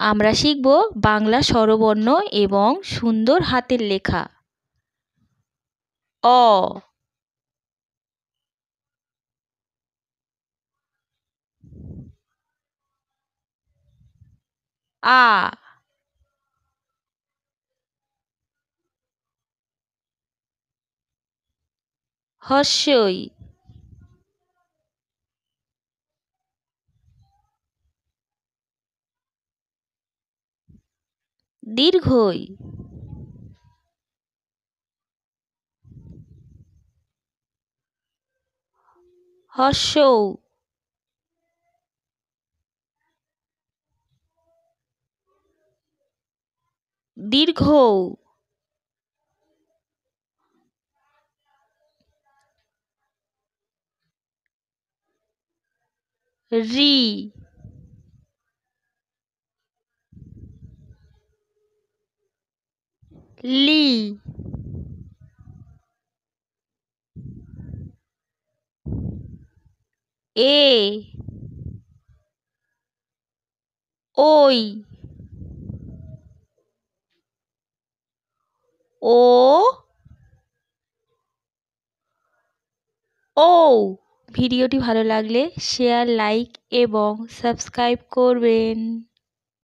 আমরা শিখব বাংলা স্বরবর্ণ এবং সুন্দর হাতের লেখা। অ, আ, হস্যই, দীর্ঘই, হস্যৌ, দীর্ঘৌ, রি, লি, এ, ওই, ও, ও। ভিডিওটি ভালো লাগলে শেয়ার, লাইক এবং সাবস্ক্রাইব করবেন।